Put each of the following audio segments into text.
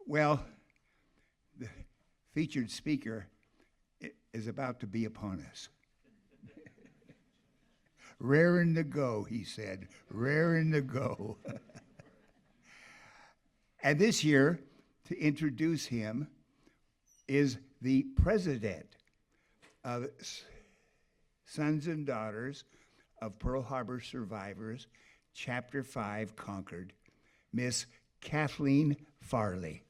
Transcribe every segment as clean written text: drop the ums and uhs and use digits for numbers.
Well, the featured speaker is about to be upon us. Raring to go, he said, raring to go. And this year, to introduce him, is the president of Sons and Daughters of Pearl Harbor Survivors, Chapter 5, Concord, Miss Kathleen Farley.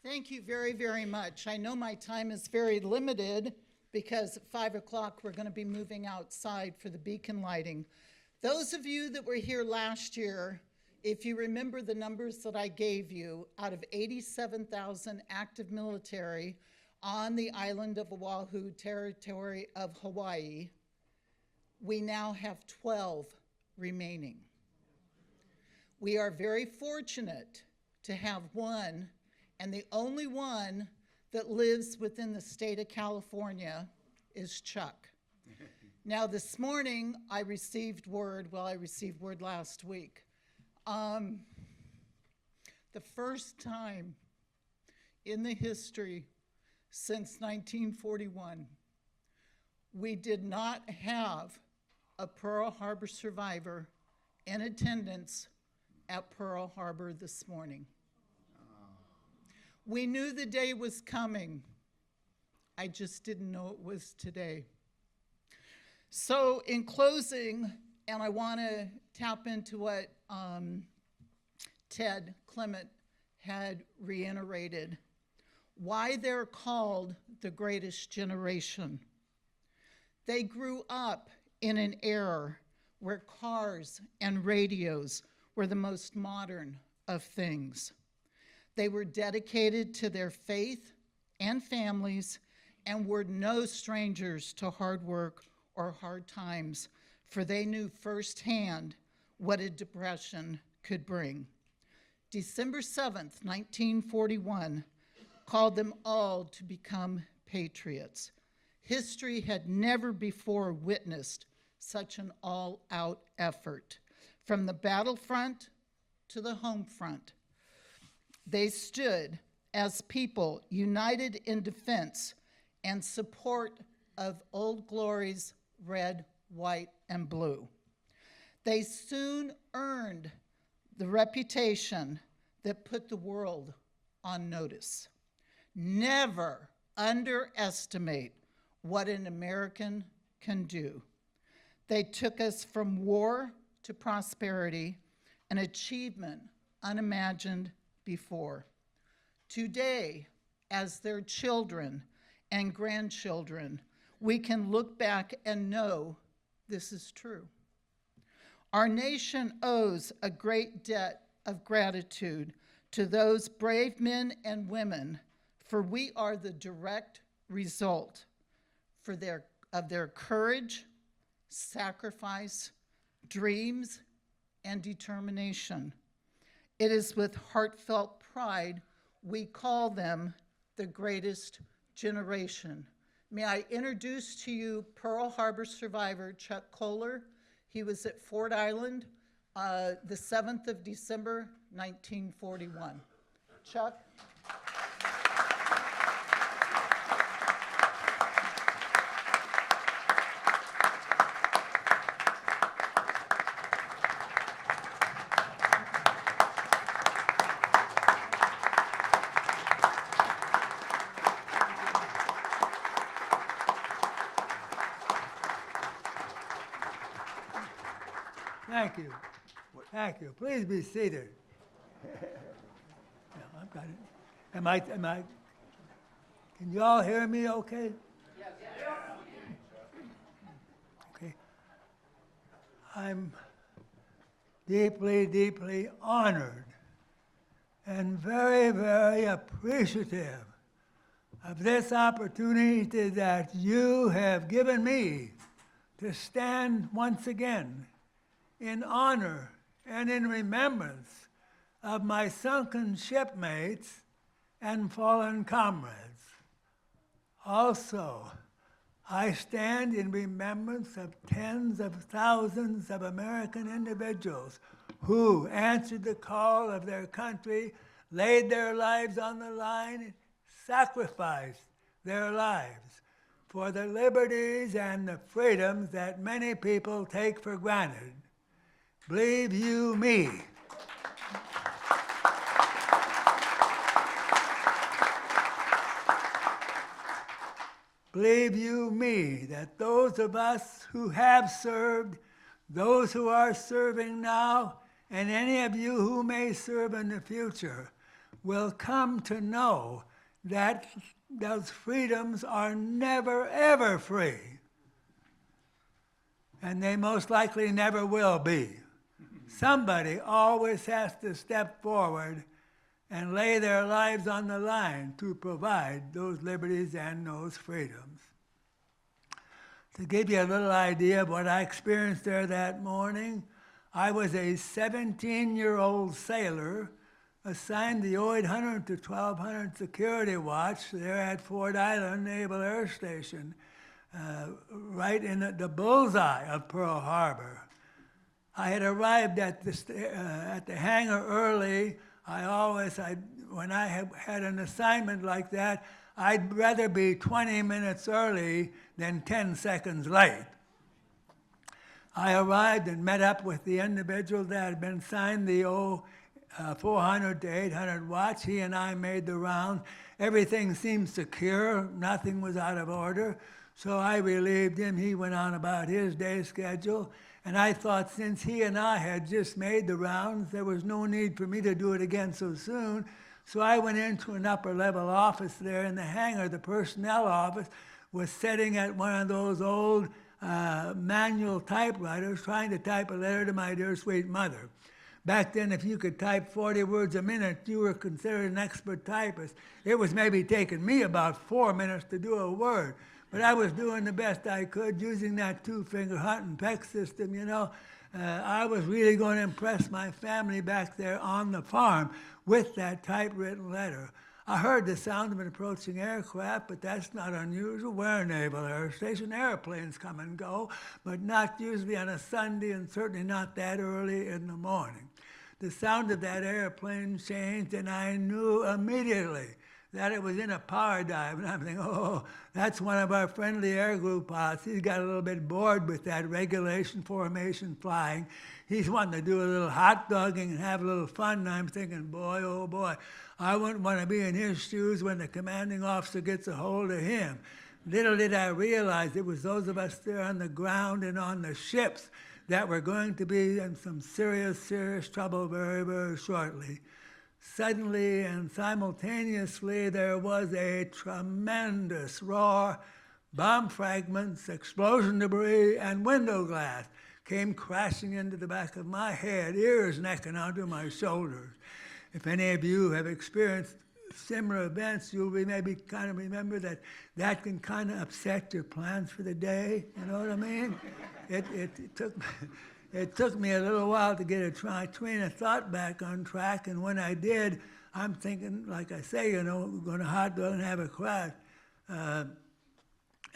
Thank you very, very much. I know my time is very limited because at 5 o'clock we're going to be moving outside for the beacon lighting. Those of you that were here last year, if you remember the numbers that I gave you, out of 87,000 active military on the island of Oahu, territory of Hawaii, we now have 12 remaining. We are very fortunate to have one, and the only one that lives within the state of California is Chuck. Now this morning I received word, well I received word last week, the first time in the history since 1941, we did not have a Pearl Harbor survivor in attendance at Pearl Harbor this morning. We knew the day was coming. I just didn't know it was today. So in closing, and I want to tap into what Ted Clement had reiterated, why they're called the greatest generation. They grew up in an era where cars and radios were the most modern of things. They were dedicated to their faith and families and were no strangers to hard work or hard times, for they knew firsthand what a depression could bring. December 7th, 1941, called them all to become patriots. History had never before witnessed such an all-out effort. From the battlefront to the home front, they stood as people united in defense and support of Old Glory's red, white, and blue. They soon earned the reputation that put the world on notice. Never underestimate what an American can do. They took us from war to prosperity, an achievement unimagined before. Today, as their children and grandchildren, we can look back and know this is true. Our nation owes a great debt of gratitude to those brave men and women, for we are the direct result of their courage, sacrifice, dreams, and determination. It is with heartfelt pride we call them the greatest generation. May I introduce to you Pearl Harbor survivor Chuck Kohler. He was at Ford Island the 7th of December, 1941. Chuck. Thank you. Thank you. Please be seated. Yeah, I've got it. Am I, can you all hear me okay? Yes. Okay. I'm deeply, deeply honored and very, very appreciative of this opportunity that you have given me to stand once again in honor and in remembrance of my sunken shipmates and fallen comrades. Also, I stand in remembrance of tens of thousands of American individuals who answered the call of their country, laid their lives on the line, sacrificed their lives for the liberties and the freedoms that many people take for granted. Believe you me, believe you me, that those of us who have served, those who are serving now, and any of you who may serve in the future will come to know that those freedoms are never, ever free. And they most likely never will be. Somebody always has to step forward and lay their lives on the line to provide those liberties and those freedoms. To give you a little idea of what I experienced there that morning, I was a 17-year-old sailor assigned the 0800 to 1200 security watch there at Fort Island Naval Air Station, right in the bullseye of Pearl Harbor. I had arrived at the hangar early. When I had an assignment like that, I'd rather be 20 minutes early than 10 seconds late. I arrived and met up with the individual that had been assigned the 400 to 800 watch. He and I made the round. Everything seemed secure. Nothing was out of order. So I relieved him. He went on about his day schedule. And I thought since he and I had just made the rounds, there was no need for me to do it again so soon. So I went into an upper level office there in the hangar. The personnel office was sitting at one of those old manual typewriters trying to type a letter to my dear sweet mother. Back then, if you could type 40 words a minute, you were considered an expert typist. It was maybe taking me about 4 minutes to do a word. But I was doing the best I could using that two-finger hunt and peck system, you know. I was really going to impress my family back there on the farm with that typewritten letter. I heard the sound of an approaching aircraft, but that's not unusual. We're a naval air station. Airplanes come and go, but not usually on a Sunday and certainly not that early in the morning. The sound of that airplane changed, and I knew immediately that it was in a power dive. And I'm thinking, oh, that's one of our friendly air group pilots. He's got a little bit bored with that regulation formation flying. He's wanting to do a little hot dogging and have a little fun. And I'm thinking, boy, oh boy, I wouldn't want to be in his shoes when the commanding officer gets a hold of him. Little did I realize it was those of us there on the ground and on the ships that were going to be in some serious, serious trouble very, very shortly. Suddenly and simultaneously, there was a tremendous roar. Bomb fragments, explosion debris, and window glass came crashing into the back of my head, ears, neck, and onto my shoulders. If any of you have experienced similar events, you'll maybe kind of remember that that can kind of upset your plans for the day. You know what I mean? It took me a little while to get a train of thought back on track, and when I did, I'm thinking, like I say, you know, we're going to hot dog and have a crash.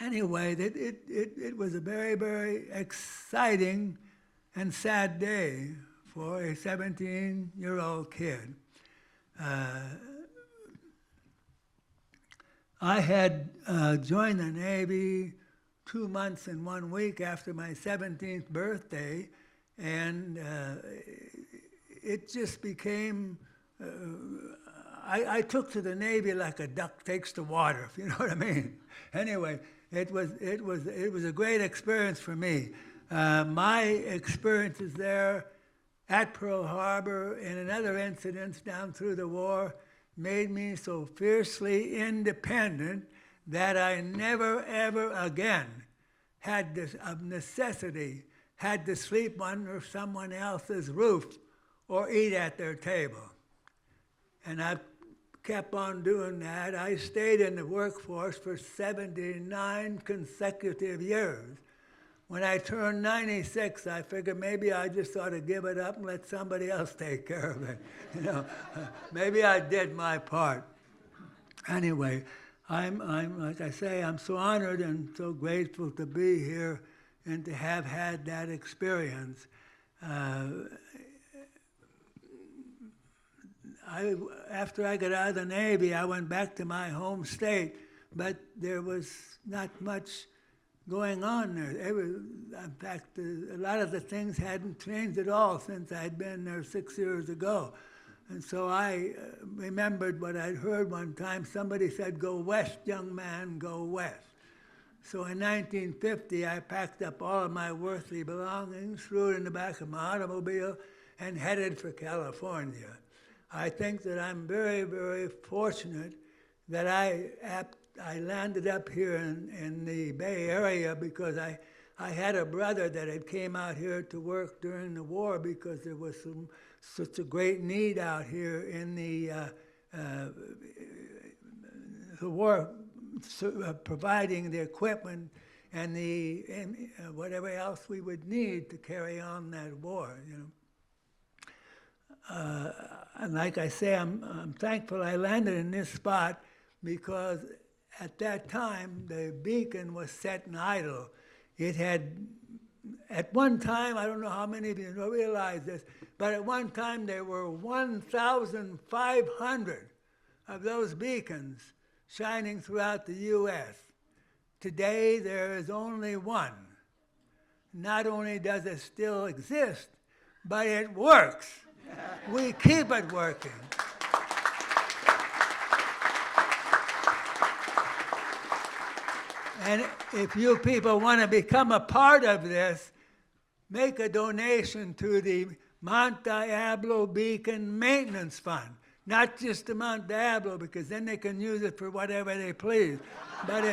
Anyway, it was a very, very exciting and sad day for a 17-year-old kid. I had joined the Navy 2 months and 1 week after my 17th birthday, and it just became, I took to the Navy like a duck takes to water, if you know what I mean. Anyway, it was a great experience for me. My experiences there at Pearl Harbor and in other incidents down through the war made me so fiercely independent that I never, ever again had this of necessity had to sleep under someone else's roof or eat at their table. And I kept on doing that. I stayed in the workforce for 79 consecutive years. When I turned 96, I figured maybe I just ought to give it up and let somebody else take care of it. You know, maybe I did my part. Anyway, I'm like I say, I'm so honored and so grateful to be here and to have had that experience. After I got out of the Navy, I went back to my home state, but there was not much going on there. In fact, a lot of the things hadn't changed at all since I'd been there 6 years ago. And so I remembered what I'd heard one time. Somebody said, "Go west, young man, go west." So in 1950, I packed up all of my worldly belongings, threw it in the back of my automobile, and headed for California. I think that I'm very, very fortunate that I landed up here in the Bay Area because I had a brother that had came out here to work during the war because there was such a great need out here in the war, providing the equipment and the whatever else we would need to carry on that war, you know. And like I say, I'm thankful I landed in this spot because at that time the beacon was set and idle. It had, at one time, I don't know how many of you realize this, but at one time there were 1,500 of those beacons shining throughout the U.S. Today there is only one. Not only does it still exist, but it works. We keep it working. And if you people want to become a part of this, make a donation to the Mount Diablo Beacon Maintenance Fund. Not just the Mount Diablo, because then they can use it for whatever they please. But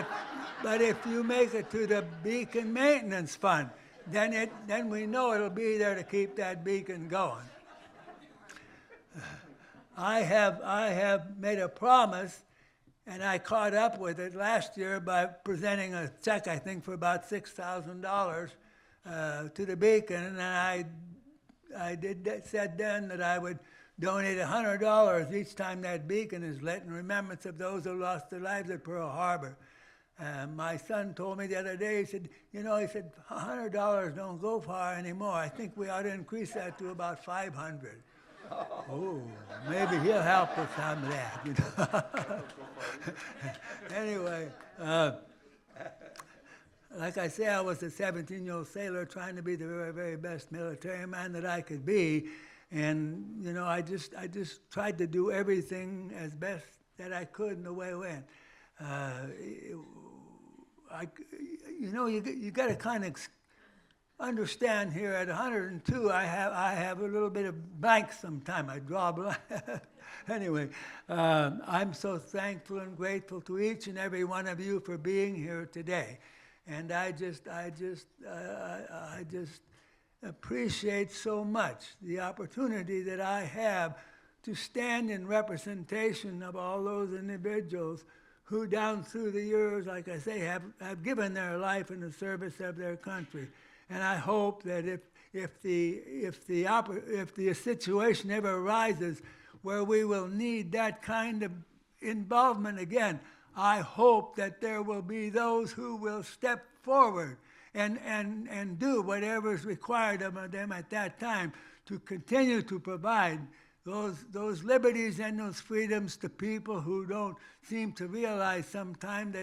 if you make it to the Beacon Maintenance Fund, then we know it'll be there to keep that beacon going. I have made a promise, and I caught up with it last year by presenting a check, I think, for about $6,000 to the beacon, and I said then that I would donate $100 each time that beacon is lit in remembrance of those who lost their lives at Pearl Harbor. My son told me the other day, he said, $100 don't go far anymore. I think we ought to increase that to about 500. Oh, maybe he'll help with some of that. Anyway, like I say, I was a 17-year-old sailor trying to be the very, very best military man that I could be. And, I just tried to do everything as best that I could in the way it went. You got to kind of understand here at 102, I have a little bit of blank sometimes. I draw blank. Anyway, I'm so thankful and grateful to each and every one of you for being here today. And I just appreciate so much the opportunity that I have to stand in representation of all those individuals who down through the years, like I say, have given their life in the service of their country. And I hope that if the situation ever arises where we will need that kind of involvement again, I hope that there will be those who will step forward and do whatever is required of them at that time to continue to provide those liberties and those freedoms to people who don't seem to realize sometimes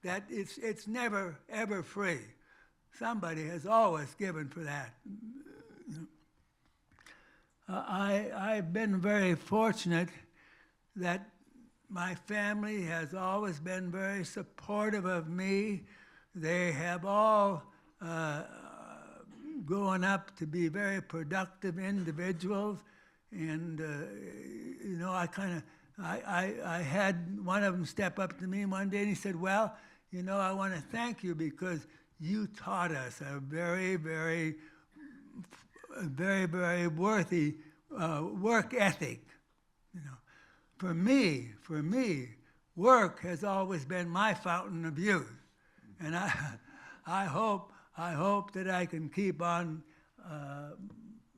that it's never, ever free. Somebody has always given for that. I've been very fortunate that my family has always been very supportive of me. They have all grown up to be very productive individuals. And, I had one of them step up to me one day and he said, "Well, I want to thank you because you taught us a very, very, very, very worthy work ethic." For me, work has always been my fountain of youth, and I hope that I can keep on.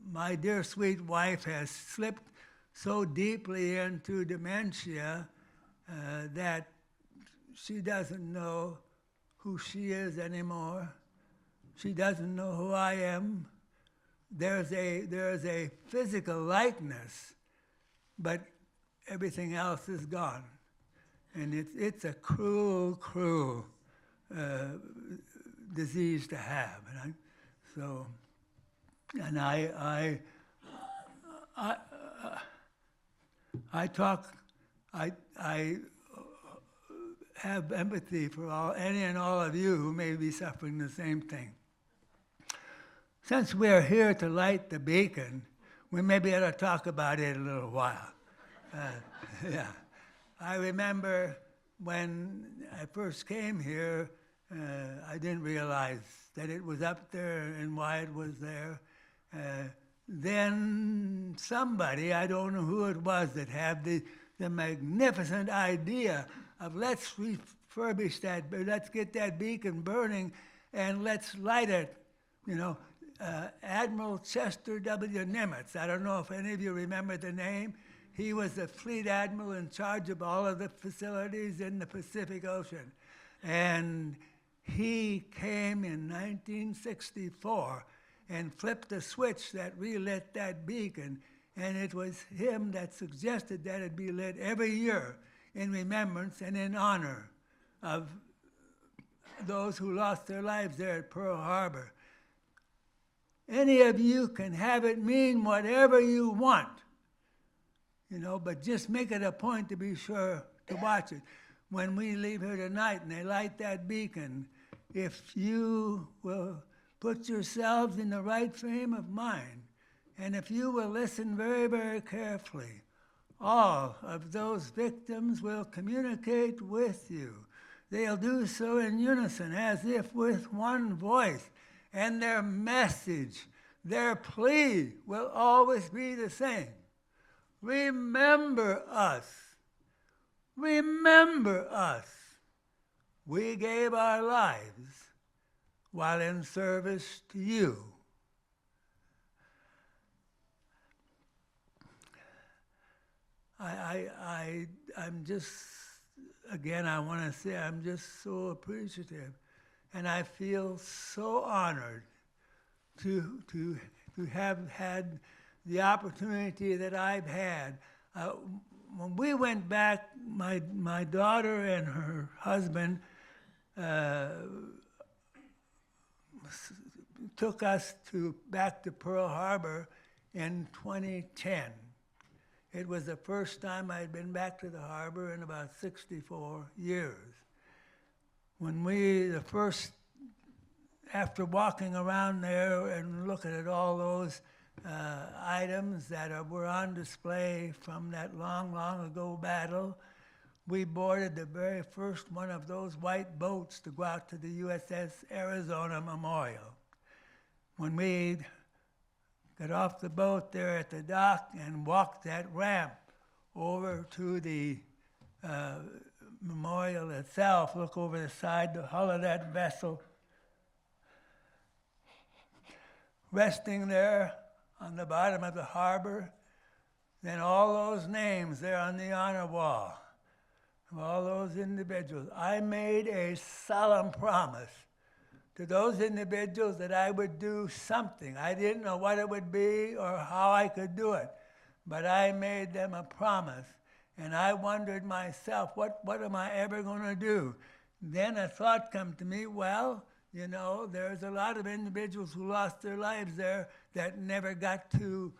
My dear sweet wife has slipped so deeply into dementia that she doesn't know who she is anymore. She doesn't know who I am. There's a physical likeness, but everything else is gone. And it's a cruel, cruel disease to have. And I have empathy for any and all of you who may be suffering the same thing. Since we're here to light the beacon, we maybe ought to talk about it a little while. Yeah. I remember when I first came here, I didn't realize that it was up there and why it was there. Then somebody, I don't know who it was, that had the magnificent idea of let's refurbish that, let's get that beacon burning and let's light it. Admiral Chester W. Nimitz, I don't know if any of you remember the name. He was the Fleet Admiral in charge of all of the facilities in the Pacific Ocean. And he came in 1964 and flipped the switch that relit that beacon. And it was him that suggested that it be lit every year in remembrance and in honor of those who lost their lives there at Pearl Harbor. Any of you can have it mean whatever you want, but just make it a point to be sure to watch it. When we leave here tonight and they light that beacon, if you will put yourselves in the right frame of mind, and if you will listen very, very carefully, all of those victims will communicate with you. They'll do so in unison, as if with one voice. And their message, their plea will always be the same. Remember us. Remember us. We gave our lives while in service to you. I'm just, again, I want to say I'm just so appreciative. And I feel so honored to have had the opportunity that I've had. When we went back, my daughter and her husband took us back to Pearl Harbor in 2010. It was the first time I'd been back to the harbor in about 64 years. When after walking around there and looking at all those items that were on display from that long, long ago battle, we boarded the very first one of those white boats to go out to the USS Arizona Memorial. When we got off the boat there at the dock and walked that ramp over to the memorial itself, look over the side, the hull of that vessel, resting there on the bottom of the harbor, then all those names there on the honor wall of all those individuals. I made a solemn promise to those individuals that I would do something. I didn't know what it would be or how I could do it, but I made them a promise. And I wondered myself, what am I ever going to do? Then a thought came to me, well, there's a lot of individuals who lost their lives there that never got to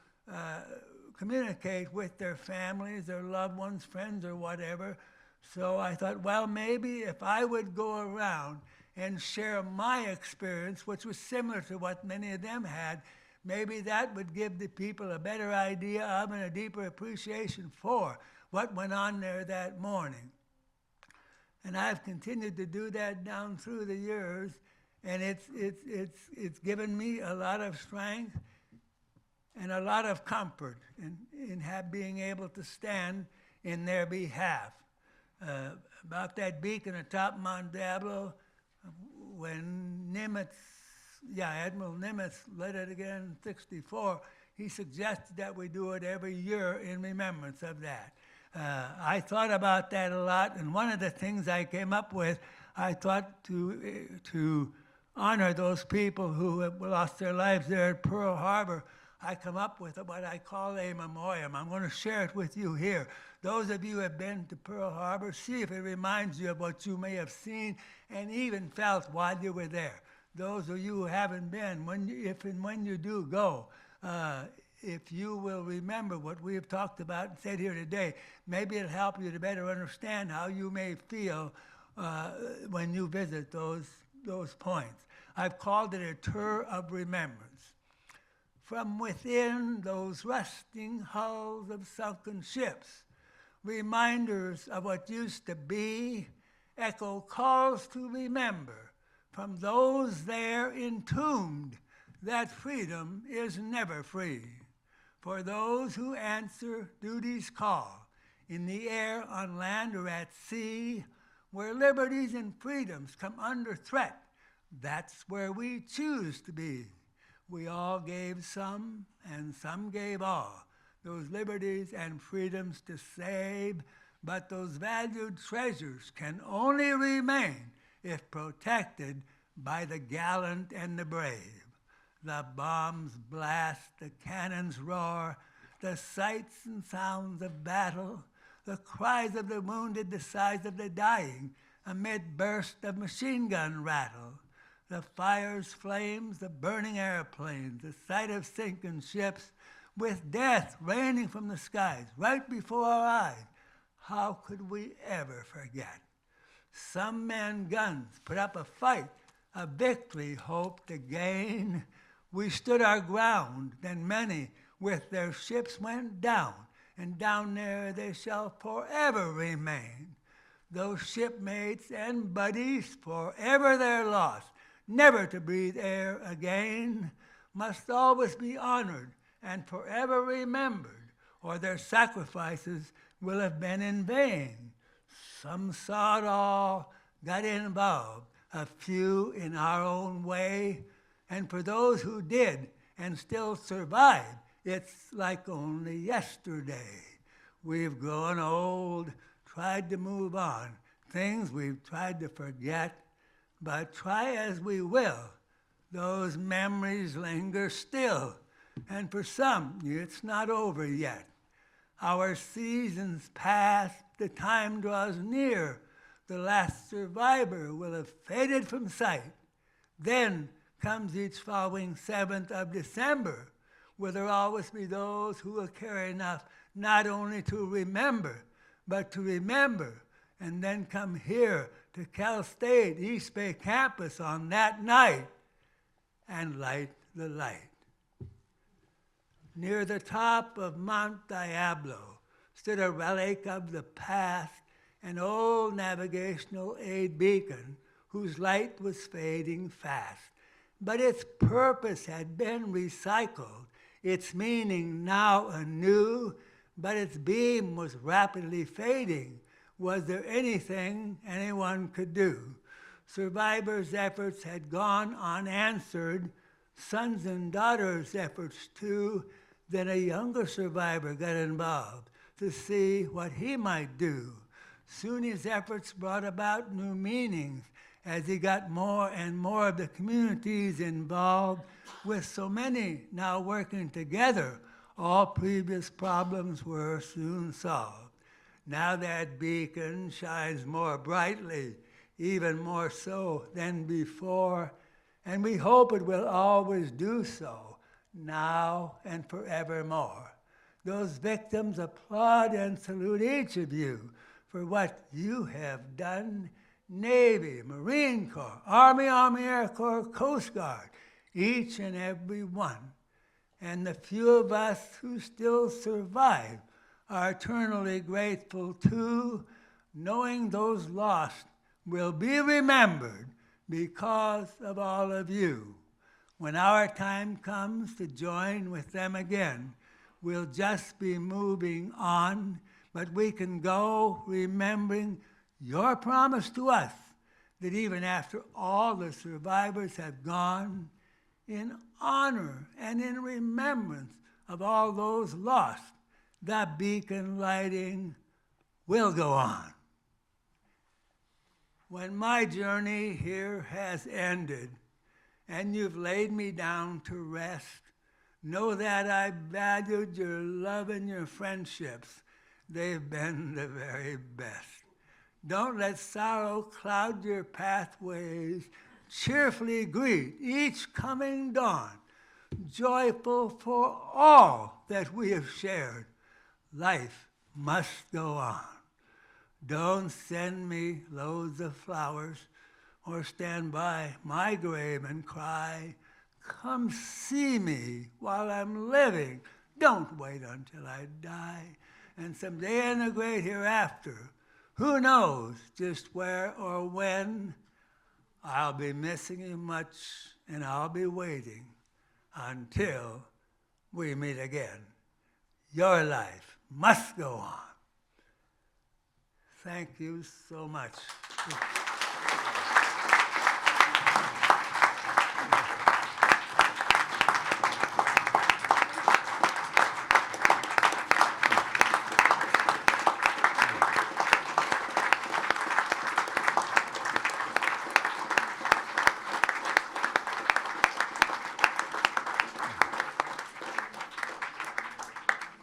communicate with their families, their loved ones, friends, or whatever. So I thought, well, maybe if I would go around and share my experience, which was similar to what many of them had, maybe that would give the people a better idea of and a deeper appreciation for what went on there that morning. And I've continued to do that down through the years, and it's given me a lot of strength and a lot of comfort in being able to stand in their behalf. About that beacon atop Mount Diablo, when Admiral Nimitz lit it again in '64, he suggested that we do it every year in remembrance of that. I thought about that a lot, and one of the things I came up with, I thought to honor those people who have lost their lives there at Pearl Harbor. I come up with what I call a memoriam. I'm going to share it with you here. Those of you who have been to Pearl Harbor, see if it reminds you of what you may have seen and even felt while you were there. Those of you who haven't been, if and when you do go, if you will remember what we have talked about and said here today, maybe it'll help you to better understand how you may feel when you visit those points. I've called it a tour of remembrance. From within those rusting hulls of sunken ships, reminders of what used to be, echo calls to remember from those there entombed that freedom is never free. For those who answer duty's call, in the air, on land, or at sea, where liberties and freedoms come under threat, that's where we choose to be. We all gave some, and some gave all, those liberties and freedoms to save, but those valued treasures can only remain if protected by the gallant and the brave. The bombs blast, the cannons roar, the sights and sounds of battle, the cries of the wounded, the sighs of the dying, amid bursts of machine gun rattle, the fires, flames, the burning airplanes, the sight of sinking ships, with death raining from the skies right before our eyes. How could we ever forget? Some men, guns, put up a fight, a victory hoped to gain. We stood our ground, then many with their ships went down, and down there they shall forever remain. Those shipmates and buddies, forever they're lost, never to breathe air again, must always be honored and forever remembered, or their sacrifices will have been in vain. Some saw it all, got involved, a few in our own way, and for those who did and still survive, it's like only yesterday. We've grown old, tried to move on, things we've tried to forget, but try as we will, those memories linger still, and for some, it's not over yet. Our seasons pass, the time draws near, the last survivor will have faded from sight. Then comes each following 7th of December, will there always be those who will care enough not only to remember, but to remember, and then come here to Cal State East Bay campus on that night and light the light. Near the top of Mount Diablo stood a relic of the past, an old navigational aid beacon whose light was fading fast. But its purpose had been recycled, its meaning now anew, but its beam was rapidly fading. Was there anything anyone could do? Survivors' efforts had gone unanswered, sons and daughters' efforts too. Then a younger survivor got involved to see what he might do. Soon his efforts brought about new meanings as he got more and more of the communities involved. With so many now working together, all previous problems were soon solved. Now that beacon shines more brightly, even more so than before, and we hope it will always do so, now and forevermore. Those victims applaud and salute each of you for what you have done. Navy, Marine Corps, Army Air Corps, Coast Guard, each and every one. And the few of us who still survive are eternally grateful too, knowing those lost will be remembered because of all of you. When our time comes to join with them again, we'll just be moving on, but we can go remembering your promise to us that even after all the survivors have gone, in honor and in remembrance of all those lost, the beacon lighting will go on. When my journey here has ended and you've laid me down to rest, know that I valued your love and your friendships. They've been the very best. Don't let sorrow cloud your pathways. Cheerfully greet each coming dawn, joyful for all that we have shared. Life must go on. Don't send me loads of flowers or stand by my grave and cry, come see me while I'm living. Don't wait until I die. And someday in the great hereafter, who knows just where or when, I'll be missing you much and I'll be waiting until we meet again. Your life must go on. Thank you so much.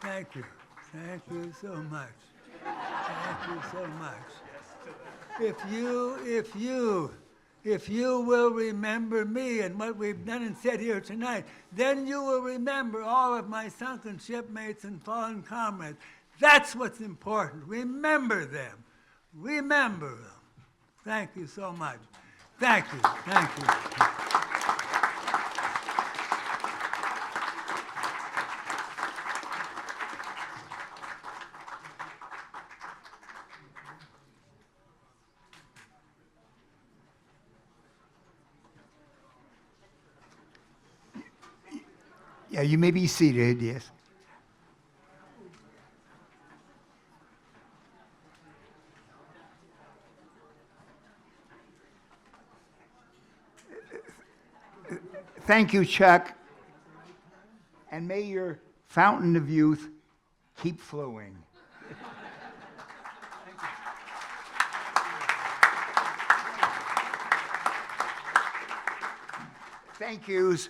Thank you. Thank you so much. Thank you so much. If you will remember me and what we've done and said here tonight, then you will remember all of my sunken shipmates and fallen comrades. That's what's important. Remember them. Remember them. Thank you so much. Thank you. Thank you. Yeah, you may be seated, yes. Thank you, Chuck. And may your fountain of youth keep flowing. Thank yous